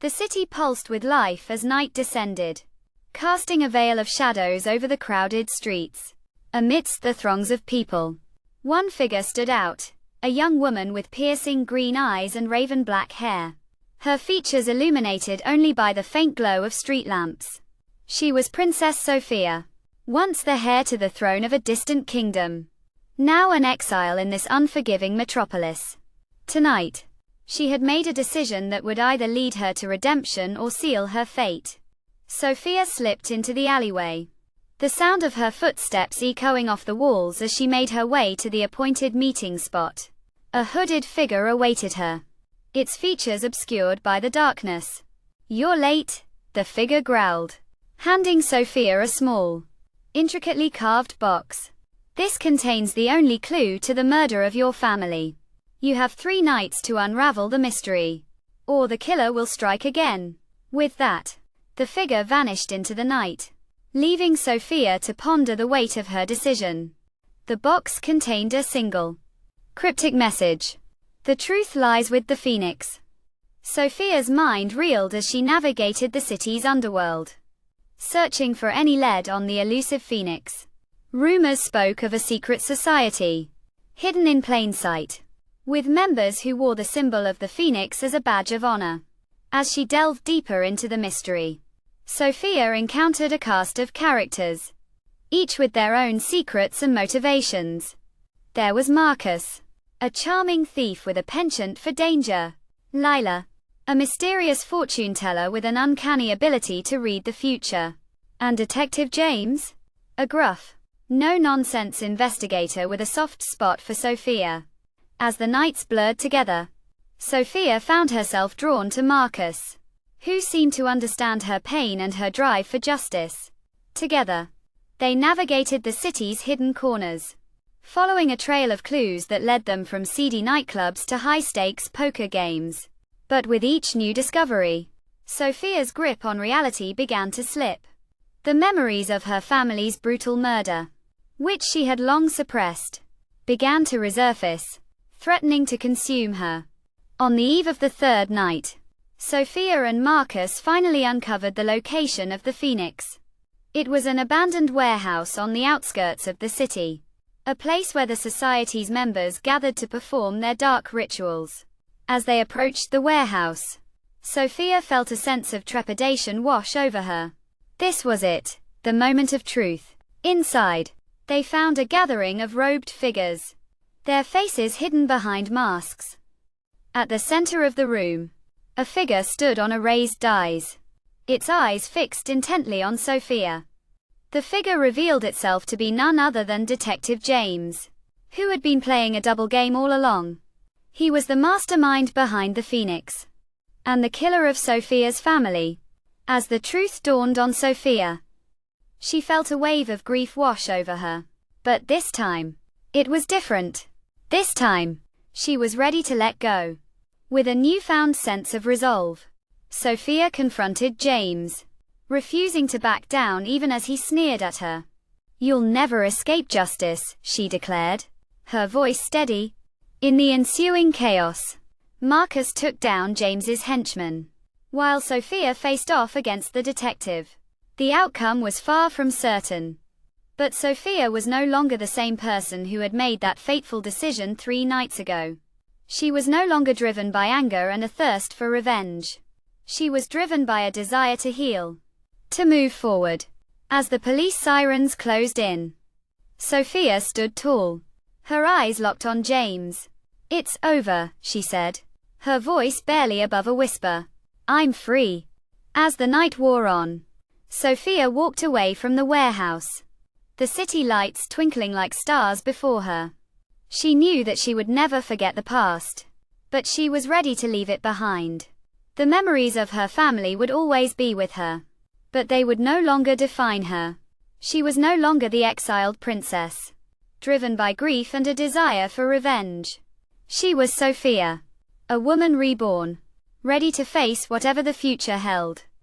The city pulsed with life as night descended, casting a veil of shadows over the crowded streets. Amidst the throngs of people, one figure stood out, a young woman with piercing green eyes and raven-black hair, her features illuminated only by the faint glow of street lamps. She was Princess Sofia, once the heir to the throne of a distant kingdom, now an exile in this unforgiving metropolis. Tonight, she had made a decision that would either lead her to redemption or seal her fate. Sofia slipped into the alleyway, the sound of her footsteps echoing off the walls as she made her way to the appointed meeting spot. A hooded figure awaited her, its features obscured by the darkness. "You're late," the figure growled, handing Sofia a small, intricately carved box. "This contains the only clue to the murder of your family. You have 3 nights to unravel the mystery, or the killer will strike again." With that, the figure vanished into the night, leaving Sofia to ponder the weight of her decision. The box contained a single, cryptic message: "The truth lies with the phoenix." Sofia's mind reeled as she navigated the city's underworld, searching for any lead on the elusive phoenix. Rumors spoke of a secret society, hidden in plain sight, with members who wore the symbol of the phoenix as a badge of honor. As she delved deeper into the mystery, Sofia encountered a cast of characters, each with their own secrets and motivations. There was Marcus, a charming thief with a penchant for danger; Lila, a mysterious fortune-teller with an uncanny ability to read the future; and Detective James, a gruff, no-nonsense investigator with a soft spot for Sofia. As the nights blurred together, Sofia found herself drawn to Marcus, who seemed to understand her pain and her drive for justice. Together, they navigated the city's hidden corners, following a trail of clues that led them from seedy nightclubs to high-stakes poker games. But with each new discovery, Sofia's grip on reality began to slip. The memories of her family's brutal murder, which she had long suppressed, began to resurface, threatening to consume her. On the eve of the 3rd night, Sofia and Marcus finally uncovered the location of the Phoenix. It was an abandoned warehouse on the outskirts of the city, a place where the society's members gathered to perform their dark rituals. As they approached the warehouse, Sofia felt a sense of trepidation wash over her. This was it, the moment of truth. Inside, they found a gathering of robed figures, their faces hidden behind masks. At the center of the room, a figure stood on a raised dais, its eyes fixed intently on Sofia. The figure revealed itself to be none other than Detective James, who had been playing a double game all along. He was the mastermind behind the Phoenix, and the killer of Sofia's family. As the truth dawned on Sofia, she felt a wave of grief wash over her. But this time, it was different. This time, she was ready to let go. With a newfound sense of resolve, Sofia confronted James, refusing to back down even as he sneered at her. "You'll never escape justice," she declared, her voice steady. In the ensuing chaos, Marcus took down James's henchman, while Sofia faced off against the detective. The outcome was far from certain, but Sofia was no longer the same person who had made that fateful decision 3 nights ago. She was no longer driven by anger and a thirst for revenge. She was driven by a desire to heal, to move forward. As the police sirens closed in, Sofia stood tall, her eyes locked on James. "It's over," she said, her voice barely above a whisper. "I'm free." As the night wore on, Sofia walked away from the warehouse, the city lights twinkling like stars before her. She knew that she would never forget the past, but she was ready to leave it behind. The memories of her family would always be with her, but they would no longer define her. She was no longer the exiled princess, driven by grief and a desire for revenge. She was Sofia, a woman reborn, ready to face whatever the future held.